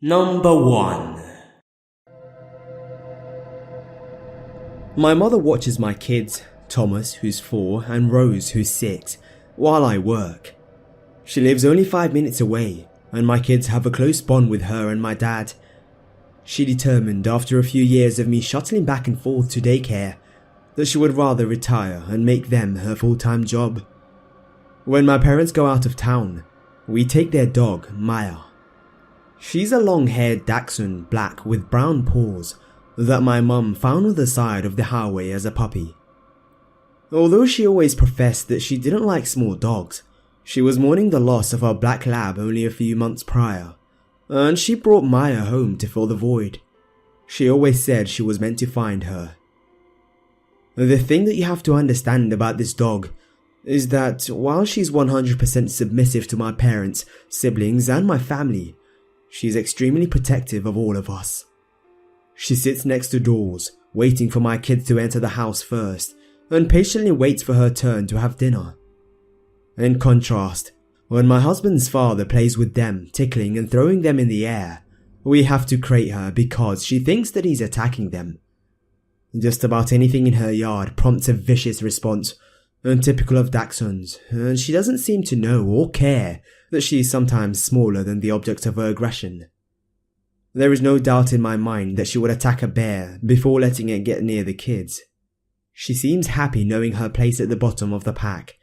Number 1. My mother watches my kids, Thomas, who's 4, and Rose, who's 6, while I work. She lives only 5 minutes away, and my kids have a close bond with her and my dad. She determined, after a few years of me shuttling back and forth to daycare, that she would rather retire and make them her full-time job. When my parents go out of town, we take their dog, Maya. She's a long-haired dachshund, black with brown paws, that my mum found on the side of the highway as a puppy. Although she always professed that she didn't like small dogs, she was mourning the loss of her black lab only a few months prior, and she brought Maya home to fill the void. She always said she was meant to find her. The thing that you have to understand about this dog is that while she's 100% submissive to my parents, siblings, and my family, she's extremely protective of all of us. She sits next to doors, waiting for my kids to enter the house first, and patiently waits for her turn to have dinner. In contrast, when my husband's father plays with them, tickling and throwing them in the air, we have to crate her because she thinks that he's attacking them. Just about anything in her yard prompts a vicious response, untypical of dachshunds, and she doesn't seem to know or care that she is sometimes smaller than the object of her aggression. There is no doubt in my mind that she would attack a bear before letting it get near the kids. She seems happy knowing her place at the bottom of the pack.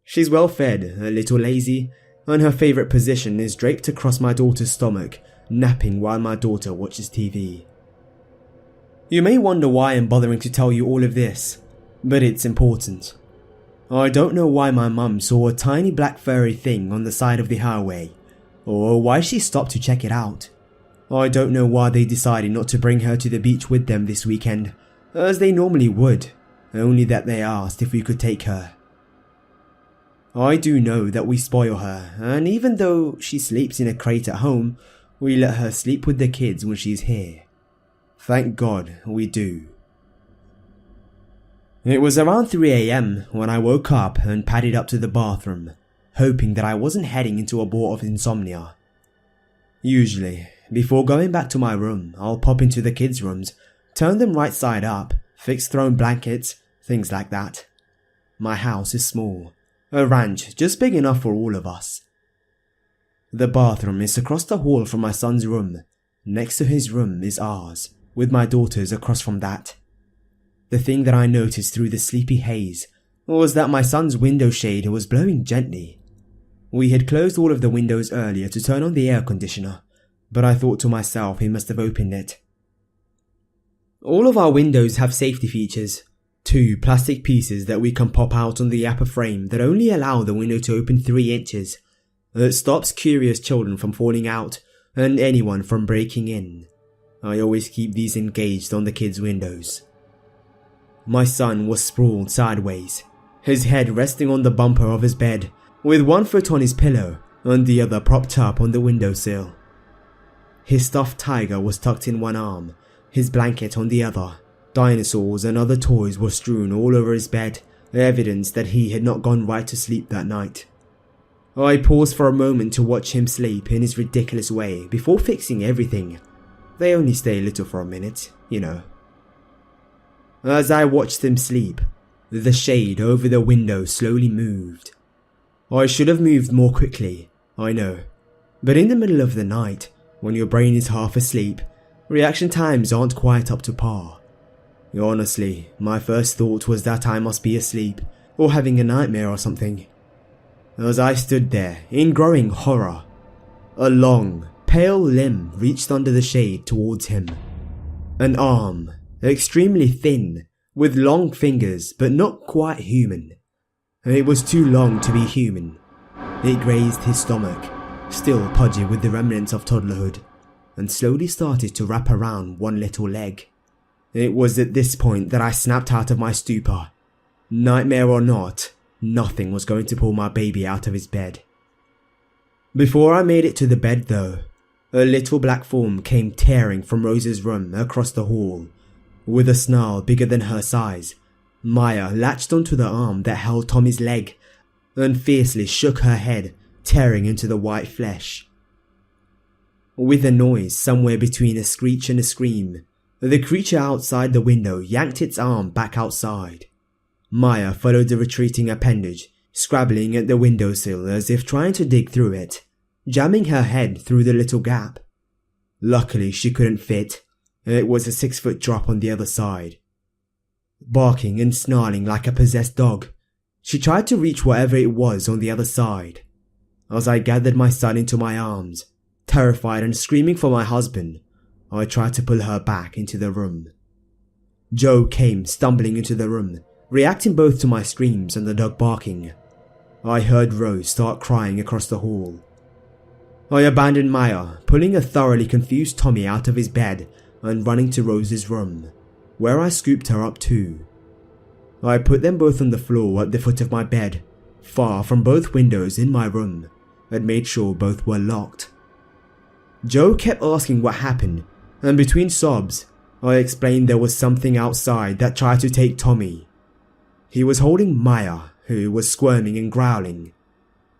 She's well fed, a little lazy, and her favourite position is draped across my daughter's stomach, napping while my daughter watches TV. You may wonder why I'm bothering to tell you all of this, but it's important. I don't know why my mum saw a tiny black furry thing on the side of the highway, or why she stopped to check it out. I don't know why they decided not to bring her to the beach with them this weekend, as they normally would, only that they asked if we could take her. I do know that we spoil her, and even though she sleeps in a crate at home, we let her sleep with the kids when she's here. Thank God we do. It was around 3 AM when I woke up and padded up to the bathroom, hoping that I wasn't heading into a bout of insomnia. Usually, before going back to my room, I'll pop into the kids' rooms, turn them right side up, fix thrown blankets, things like that. My house is small, a ranch just big enough for all of us. The bathroom is across the hall from my son's room. Next to his room is ours, with my daughter's across from that. The thing that I noticed through the sleepy haze was that my son's window shade was blowing gently. We had closed all of the windows earlier to turn on the air conditioner, but I thought to myself he must have opened it. All of our windows have safety features, 2 plastic pieces that we can pop out on the upper frame that only allow the window to open 3 inches. It stops curious children from falling out and anyone from breaking in. I always keep these engaged on the kids' windows. My son was sprawled sideways, his head resting on the bumper of his bed, with one foot on his pillow and the other propped up on the windowsill. His stuffed tiger was tucked in one arm, his blanket on the other. Dinosaurs and other toys were strewn all over his bed, evidence that he had not gone right to sleep that night. I paused for a moment to watch him sleep in his ridiculous way before fixing everything. They only stay little for a minute, you know. As I watched him sleep, the shade over the window slowly moved. I should have moved more quickly, I know, but in the middle of the night, when your brain is half asleep, reaction times aren't quite up to par. Honestly, my first thought was that I must be asleep, or having a nightmare or something. As I stood there, in growing horror, a long, pale limb reached under the shade towards him. An arm, extremely thin, with long fingers but not quite human. It was too long to be human. It grazed his stomach, still pudgy with the remnants of toddlerhood, and slowly started to wrap around one little leg. It was at this point that I snapped out of my stupor. Nightmare or not, nothing was going to pull my baby out of his bed. Before I made it to the bed though, a little black form came tearing from Rose's room across the hall. With a snarl bigger than her size, Maya latched onto the arm that held Tommy's leg and fiercely shook her head, tearing into the white flesh. With a noise somewhere between a screech and a scream, the creature outside the window yanked its arm back outside. Maya followed the retreating appendage, scrabbling at the windowsill as if trying to dig through it, jamming her head through the little gap. Luckily she couldn't fit. It was a 6-foot drop on the other side. Barking and snarling like a possessed dog, she tried to reach whatever it was on the other side. As I gathered my son into my arms, terrified and screaming for my husband, I tried to pull her back into the room. Joe came stumbling into the room, reacting both to my screams and the dog barking. I heard Rose start crying across the hall. I abandoned Maya, pulling a thoroughly confused Tommy out of his bed and running to Rose's room, where I scooped her up too. I put them both on the floor at the foot of my bed, far from both windows in my room, and made sure both were locked. Joe kept asking what happened, and between sobs, I explained there was something outside that tried to take Tommy. He was holding Maya, who was squirming and growling.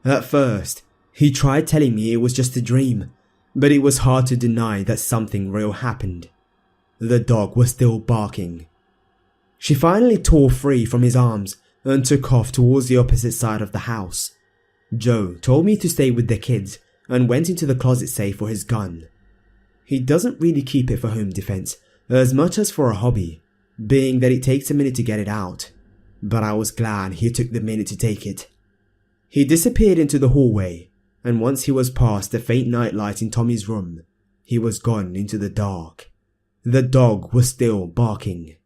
At first, he tried telling me it was just a dream, but it was hard to deny that something real happened. The dog was still barking. She finally tore free from his arms and took off towards the opposite side of the house. Joe told me to stay with the kids and went into the closet safe for his gun. He doesn't really keep it for home defense as much as for a hobby, being that it takes a minute to get it out, but I was glad he took the minute to take it. He disappeared into the hallway, and once he was past the faint nightlight in Tommy's room, he was gone into the dark. The dog was still barking.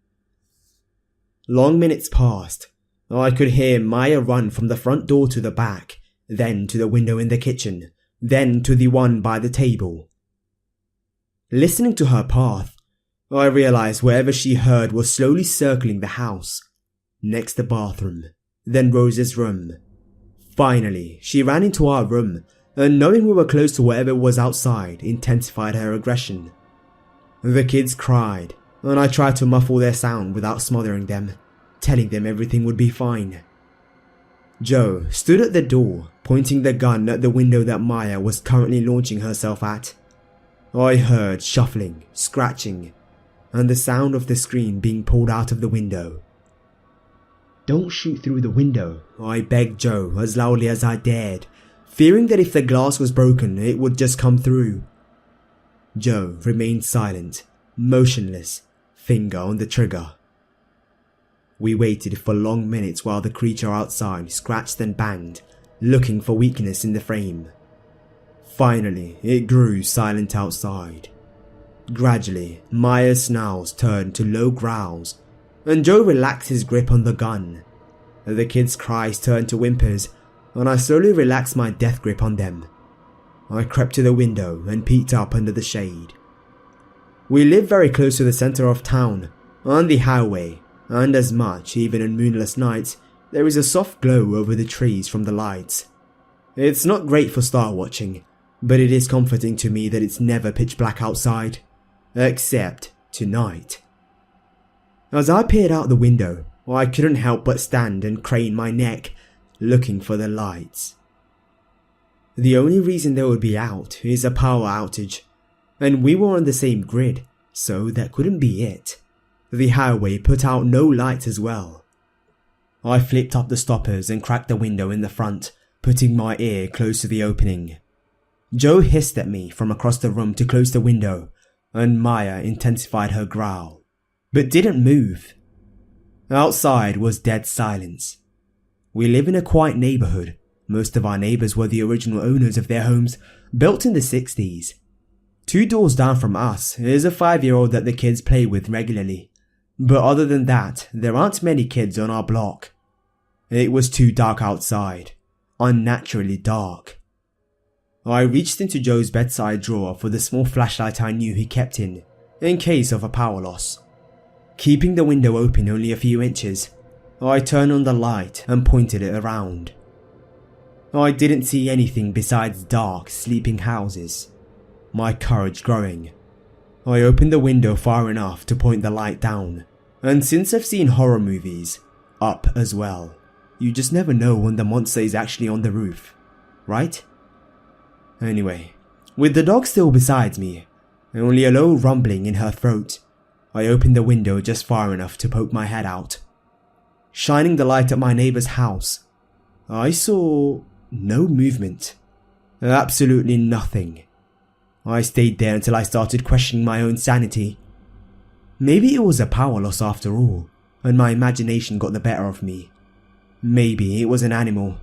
Long minutes passed. I could hear Maya run from the front door to the back, then to the window in the kitchen, then to the one by the table. Listening to her path, I realized wherever she heard was slowly circling the house. Next the bathroom, then Rose's room. Finally, she ran into our room, and knowing we were close to whatever was outside intensified her aggression. The kids cried, and I tried to muffle their sound without smothering them, telling them everything would be fine. Joe stood at the door, pointing the gun at the window that Maya was currently launching herself at. I heard shuffling, scratching, and the sound of the screen being pulled out of the window. "Don't shoot through the window," I begged Joe as loudly as I dared, fearing that if the glass was broken it would just come through. Joe remained silent, motionless, finger on the trigger. We waited for long minutes while the creature outside scratched and banged, looking for weakness in the frame. Finally, it grew silent outside. Gradually, Maya's snarls turned to low growls, and Joe relaxed his grip on the gun. The kids' cries turned to whimpers, and I slowly relaxed my death grip on them. I crept to the window and peeked up under the shade. We live very close to the center of town, on the highway, and as much, even on moonless nights, there is a soft glow over the trees from the lights. It's not great for star watching, but it is comforting to me that it's never pitch black outside, except tonight. As I peered out the window, I couldn't help but stand and crane my neck, looking for the lights. The only reason they would be out is a power outage, and we were on the same grid, so that couldn't be it. The highway put out no lights as well. I flipped up the stoppers and cracked the window in the front, putting my ear close to the opening. Joe hissed at me from across the room to close the window, and Maya intensified her growl, but didn't move. Outside was dead silence. We live in a quiet neighborhood. Most of our neighbors were the original owners of their homes, built in the 60s. 2 doors down from us is a 5-year-old that the kids play with regularly, but other than that, there aren't many kids on our block. It was too dark outside, unnaturally dark. I reached into Joe's bedside drawer for the small flashlight I knew he kept in case of a power loss. Keeping the window open only a few inches, I turned on the light and pointed it around. I didn't see anything besides dark, sleeping houses. My courage growing, I opened the window far enough to point the light down, and since I've seen horror movies, up as well, you just never know when the monster is actually on the roof, right? Anyway, With the dog still beside me, and only a low rumbling in her throat, I opened the window just far enough to poke my head out. Shining the light at my neighbour's house, I saw no movement. Absolutely nothing. I stayed there until I started questioning my own sanity. Maybe it was a power loss after all, and my imagination got the better of me. Maybe it was an animal.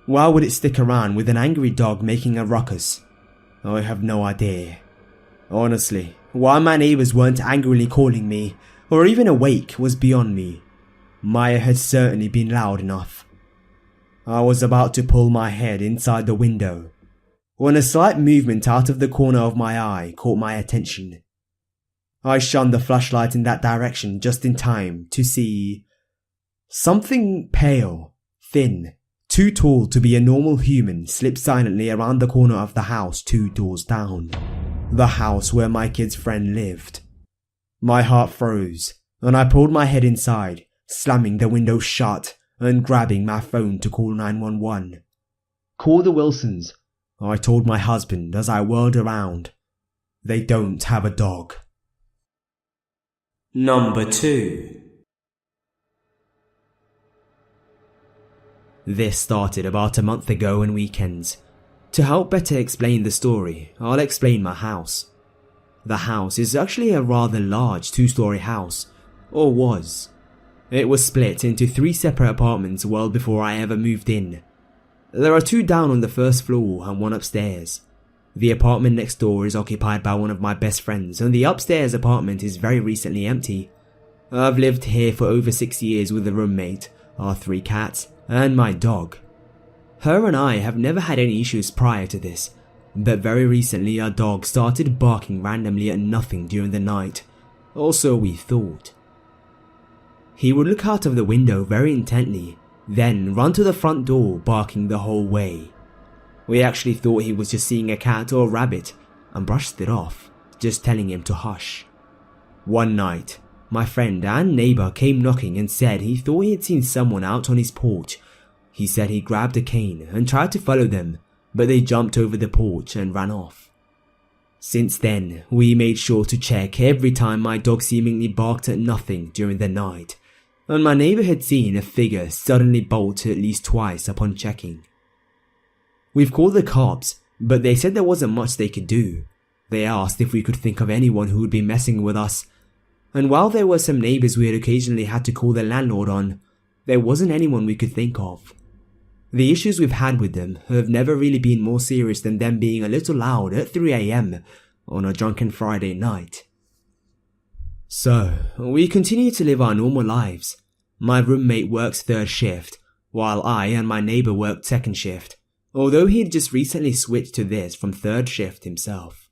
Why would it stick around with an angry dog making a ruckus? I have no idea. Honestly, why my neighbours weren't angrily calling me, or even awake, was beyond me. Maya had certainly been loud enough. I was about to pull my head inside the window, when a slight movement out of the corner of my eye caught my attention. I shone the flashlight in that direction just in time to see something pale, thin, too tall to be a normal human slip silently around the corner of the house 2 doors down. The house where my kid's friend lived. My heart froze, and I pulled my head inside, slamming the window shut and grabbing my phone to call 911. "Call the Wilsons," I told my husband as I whirled around. "They don't have a dog." Number 2. This started about a month ago on weekends. To help better explain the story, I'll explain my house. The house is actually a rather large 2-story house, or was. It was split into 3 separate apartments well before I ever moved in. There are 2 down on the first floor and 1 upstairs. The apartment next door is occupied by one of my best friends, and the upstairs apartment is very recently empty. I've lived here for over 6 years with a roommate, our 3 cats, and my dog. Her and I have never had any issues prior to this, but very recently our dog started barking randomly at nothing during the night, or so we thought. He would look out of the window very intently, then run to the front door barking the whole way. We actually thought he was just seeing a cat or a rabbit and brushed it off, just telling him to hush. One night, my friend and neighbour came knocking and said he thought he had seen someone out on his porch. He said he grabbed a cane and tried to follow them, but they jumped over the porch and ran off. Since then, we made sure to check every time my dog seemingly barked at nothing during the night, and my neighbour had seen a figure suddenly bolt at least twice upon checking. We've called the cops, but they said there wasn't much they could do. They asked if we could think of anyone who would be messing with us, and while there were some neighbours we had occasionally had to call the landlord on, there wasn't anyone we could think of. The issues we've had with them have never really been more serious than them being a little loud at 3 AM on a drunken Friday night. So, we continue to live our normal lives. My roommate works 3rd shift, while I and my neighbour worked 2nd shift, although he had just recently switched to this from 3rd shift himself.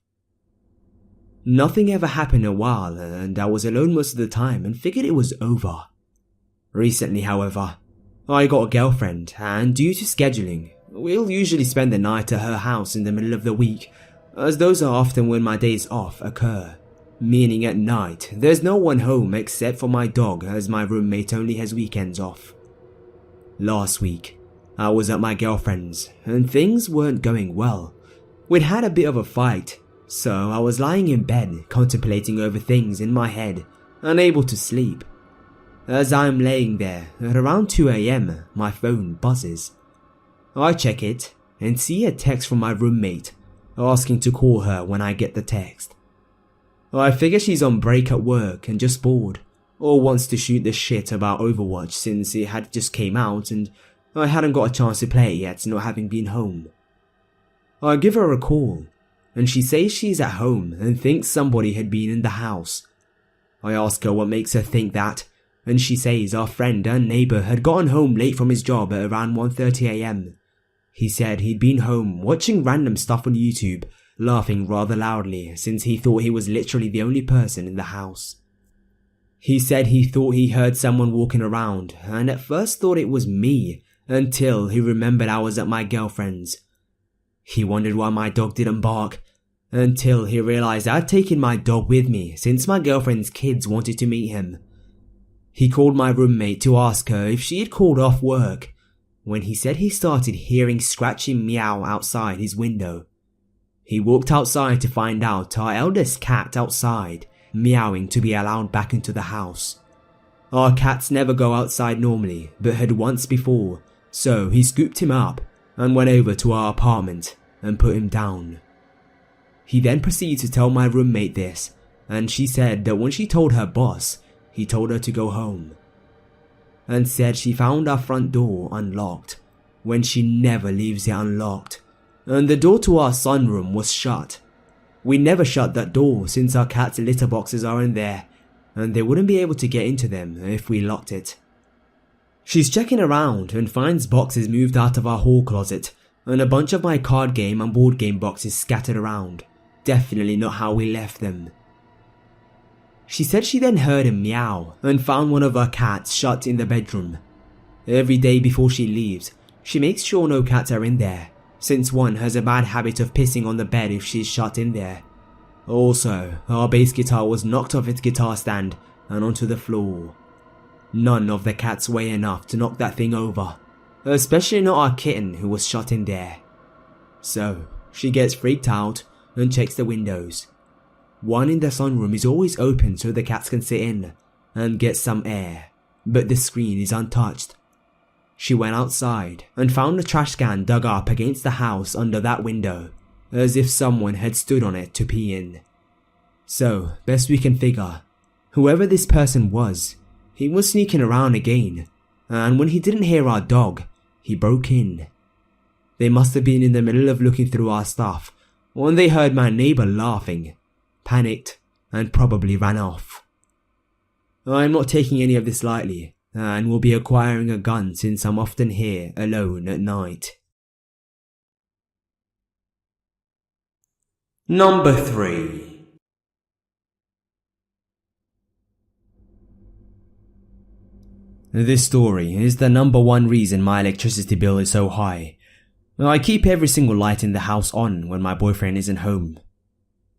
Nothing ever happened in a while, and I was alone most of the time and figured it was over. Recently, however, I got a girlfriend, and due to scheduling, we'll usually spend the night at her house in the middle of the week, as those are often when my days off occur, meaning at night there's no one home except for my dog, as my roommate only has weekends off. Last week, I was at my girlfriend's, and things weren't going well. We'd had a bit of a fight, so I was lying in bed contemplating over things in my head, unable to sleep. As I'm laying there, at around 2 AM, my phone buzzes. I check it and see a text from my roommate asking to call her when I get the text. I figure she's on break at work and just bored, or wants to shoot the shit about Overwatch since it had just came out and I hadn't got a chance to play it yet, not having been home. I give her a call, and she says she's at home and thinks somebody had been in the house. I ask her what makes her think that, and she says our friend and neighbour had gotten home late from his job at around 1:30 AM. He said he'd been home watching random stuff on YouTube, laughing rather loudly since he thought he was literally the only person in the house. He said he thought he heard someone walking around and at first thought it was me until he remembered I was at my girlfriend's. He wondered why my dog didn't bark until he realised I'd taken my dog with me since my girlfriend's kids wanted to meet him. He called my roommate to ask her if she had called off work, when he said he started hearing scratching meow outside his window. he walked outside to find out our eldest cat outside, meowing to be allowed back into the house. Our cats never go outside normally, but had once before, so he scooped him up and went over to our apartment and put him down. He then proceeded to tell my roommate this, and she said that when she told her boss, he told her to go home, and said she found our front door unlocked when she never leaves it unlocked, and the door to our sunroom was shut. We never shut that door since our cat's litter boxes are in there, and they wouldn't be able to get into them if we locked it. She's checking around and finds boxes moved out of our hall closet and a bunch of my card game and board game boxes scattered around. Definitely not how we left them. She said she then heard him meow and found one of her cats shut in the bedroom. Every day before she leaves, she makes sure no cats are in there, since one has a bad habit of pissing on the bed if she's shut in there. Also, our bass guitar was knocked off its guitar stand and onto the floor. None of the cats weigh enough to knock that thing over, especially not our kitten who was shut in there. So, she gets freaked out and checks the windows. One in the sunroom is always open so the cats can sit in and get some air, but the screen is untouched. She went outside and found a trash can dug up against the house under that window, as if someone had stood on it to pee in. So, best we can figure, whoever this person was, he was sneaking around again, and when he didn't hear our dog, he broke in. They must have been in the middle of looking through our stuff when they heard my neighbor laughing, panicked, and probably ran off. I'm not taking any of this lightly, and will be acquiring a gun since I'm often here alone at night. Number 3. This story is the number one reason my electricity bill is so high. I keep every single light in the house on when my boyfriend isn't home.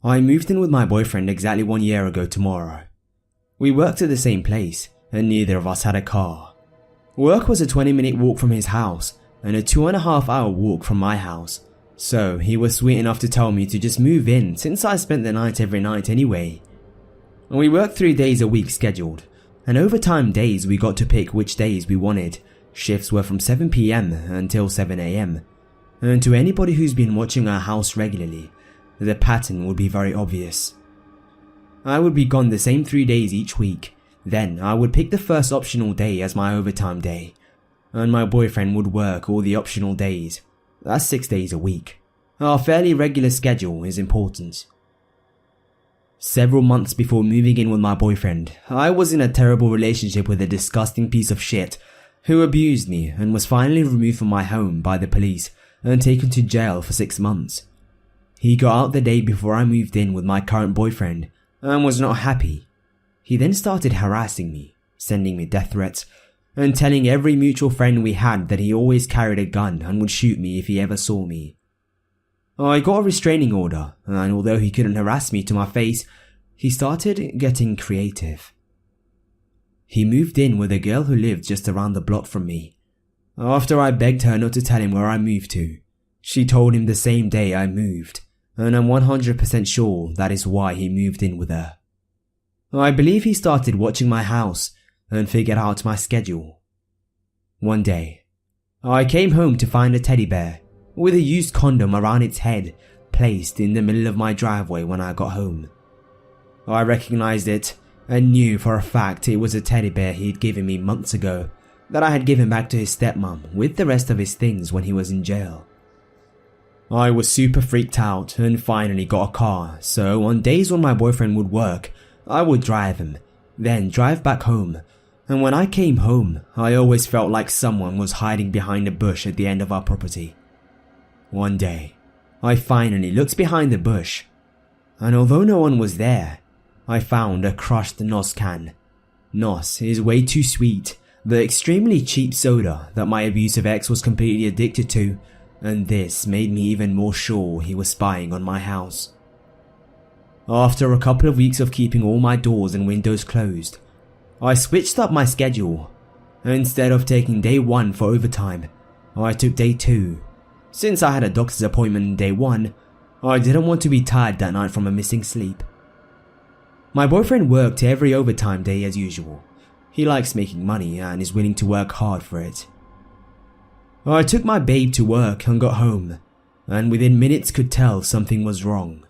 I moved in with my boyfriend exactly 1 year ago tomorrow. We worked at the same place, and neither of us had a car. Work was a 20-minute walk from his house and a 2.5-hour walk from my house, so he was sweet enough to tell me to just move in since I spent the night every night anyway. We worked 3 days a week scheduled, and overtime days we got to pick which days we wanted. Shifts were from 7 PM until 7 AM, and to anybody who's been watching our house regularly, the pattern would be very obvious. I would be gone the same 3 days each week, then I would pick the first optional day as my overtime day, and my boyfriend would work all the optional days. That's 6 days a week. Our fairly regular schedule is important. Several months before moving in with my boyfriend, I was in a terrible relationship with a disgusting piece of shit who abused me and was finally removed from my home by the police and taken to jail for 6 months. He got out the day before I moved in with my current boyfriend and was not happy. He then started harassing me, sending me death threats, and telling every mutual friend we had that he always carried a gun and would shoot me if he ever saw me. I got a restraining order, and although he couldn't harass me to my face, he started getting creative. He moved in with a girl who lived just around the block from me. After I begged her not to tell him where I moved to, she told him the same day I moved, and I'm 100% sure that is why he moved in with her. I believe he started watching my house and figured out my schedule. One day, I came home to find a teddy bear with a used condom around its head placed in the middle of my driveway when I got home. I recognized it and knew for a fact it was a teddy bear he'd given me months ago that I had given back to his stepmom with the rest of his things when he was in jail. I was super freaked out and finally got a car, so on days when my boyfriend would work, I would drive him, then drive back home, and when I came home, I always felt like someone was hiding behind a bush at the end of our property. One day, I finally looked behind the bush, and although no one was there, I found a crushed NOS can. NOS is way too sweet, the extremely cheap soda that my abusive ex was completely addicted to, and this made me even more sure he was spying on my house. After a couple of weeks of keeping all my doors and windows closed, I switched up my schedule. Instead of taking day 1 for overtime, I took day 2. Since I had a doctor's appointment on day 1, I didn't want to be tired that night from a missing sleep. My boyfriend worked every overtime day as usual. He likes making money and is willing to work hard for it. I took my babe to work and got home, and within minutes could tell something was wrong.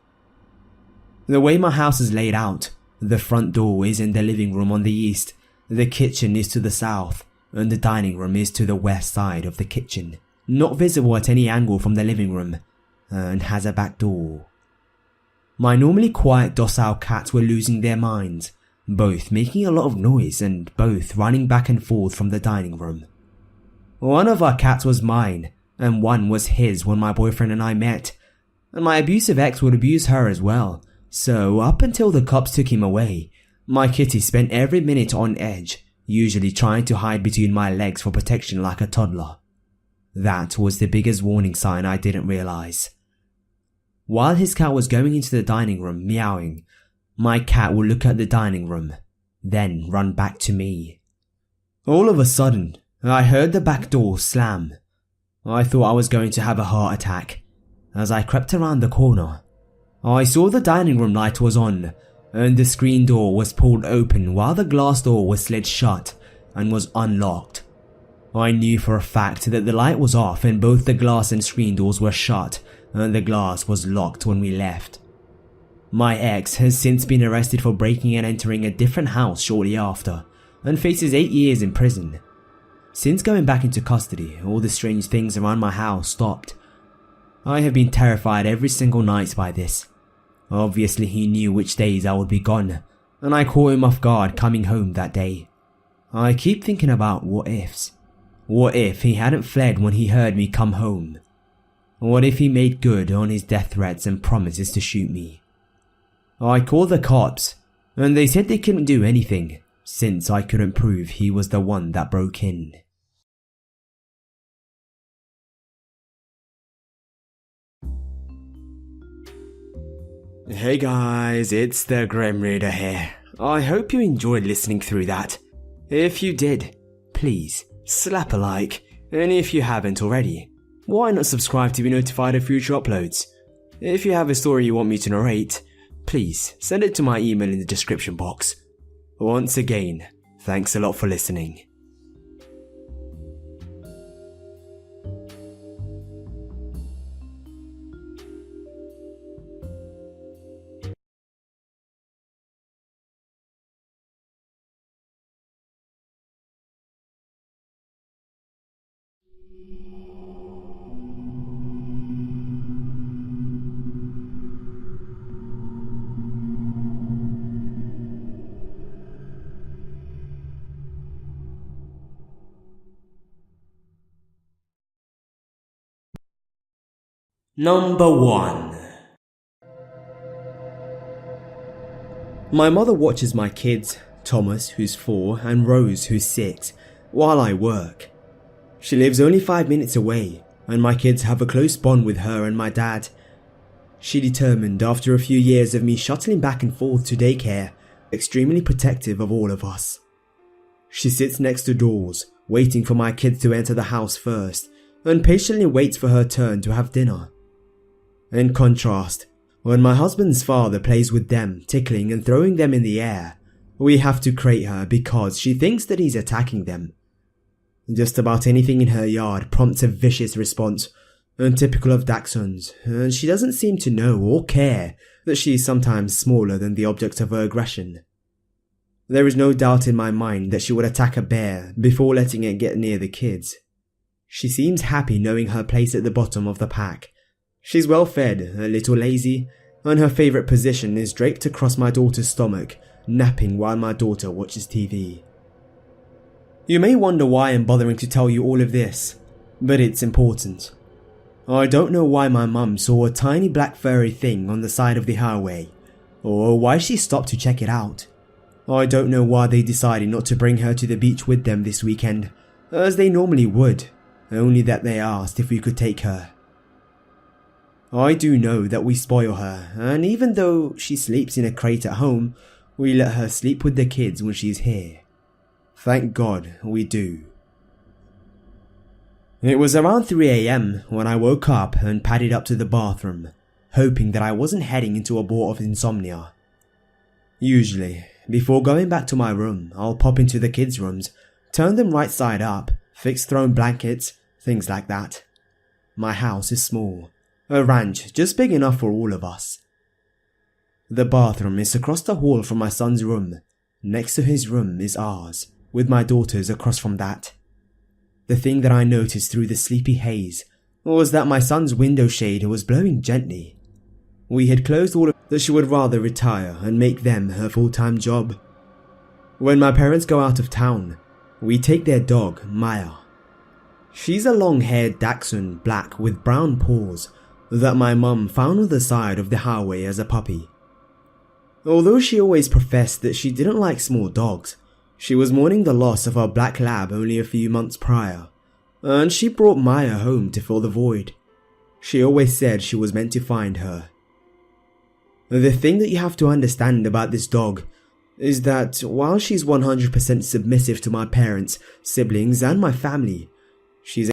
The way my house is laid out, the front door is in the living room on the east, the kitchen is to the south, and the dining room is to the west side of the kitchen, not visible at any angle from the living room, and has a back door. My normally quiet, docile cats were losing their minds, both making a lot of noise and both running back and forth from the dining room. One of our cats was mine, and one was his when my boyfriend and I met, and my abusive ex would abuse her as well, so up until the cops took him away, my kitty spent every minute on edge, usually trying to hide between my legs for protection like a toddler. That was the biggest warning sign I didn't realize. While his cat was going into the dining room meowing, my cat would look at the dining room, then run back to me. All of a sudden, I heard the back door slam. I thought I was going to have a heart attack. As I crept around the corner, I saw the dining room light was on, and the screen door was pulled open while the glass door was slid shut and was unlocked. I knew for a fact that the light was off and both the glass and screen doors were shut, and the glass was locked when we left. My ex has since been arrested for breaking and entering a different house shortly after, and faces 8 years in prison. Since going back into custody, all the strange things around my house stopped. I have been terrified every single night by this. Obviously he knew which days I would be gone, and I caught him off guard coming home that day. I keep thinking about what ifs. What if he hadn't fled when he heard me come home? What if he made good on his death threats and promises to shoot me? I called the cops, and they said they couldn't do anything, since I couldn't prove he was the one that broke in. Hey guys, it's the Grim Reader here. I hope you enjoyed listening through that. If you did, please slap a like, and if you haven't already, why not subscribe to be notified of future uploads? If you have a story you want me to narrate, please send it to my email in the description box. Once again, thanks a lot for listening. Number 1. My mother watches my kids, Thomas, who's 4, and Rose, who's 6, while I work. She lives only 5 minutes away, and my kids have a close bond with her and my dad. She determined, after a few years of me shuttling back and forth to daycare, extremely protective of all of us. She sits next to doors, waiting for my kids to enter the house first, and patiently waits for her turn to have dinner. In contrast, when my husband's father plays with them, tickling and throwing them in the air, we have to crate her because she thinks that he's attacking them. Just about anything in her yard prompts a vicious response, untypical of Dachshunds, and she doesn't seem to know or care that she is sometimes smaller than the object of her aggression. There is no doubt in my mind that she would attack a bear before letting it get near the kids. She seems happy knowing her place at the bottom of the pack. She's well fed, a little lazy, and her favourite position is draped across my daughter's stomach, napping while my daughter watches TV. You may wonder why I'm bothering to tell you all of this, but it's important. I don't know why my mum saw a tiny black furry thing on the side of the highway, or why she stopped to check it out. I don't know why they decided not to bring her to the beach with them this weekend, as they normally would, only that they asked if we could take her. I do know that we spoil her, and even though she sleeps in a crate at home, we let her sleep with the kids when she's here. Thank God we do. It was around 3 AM when I woke up and padded up to the bathroom, hoping that I wasn't heading into a bout of insomnia. Usually, before going back to my room, I'll pop into the kids' rooms, turn them right side up, fix thrown blankets, things like that. My house is small, a ranch just big enough for all of us. The bathroom is across the hall from my son's room. Next to his room is ours, with my daughter's across from that. The thing that I noticed through the sleepy haze was that my son's window shade was blowing gently. We had closed all of that she would rather retire and make them her full-time job. When my parents go out of town, we take their dog, Maya. She's a long-haired dachshund black with brown paws that my mum found on the side of the highway as a puppy. Although she always professed that she didn't like small dogs, she was mourning the loss of her black lab only a few months prior, and she brought Maya home to fill the void. She always said she was meant to find her. The thing that you have to understand about this dog is that while she's 100% submissive to my parents, siblings, and my family, she's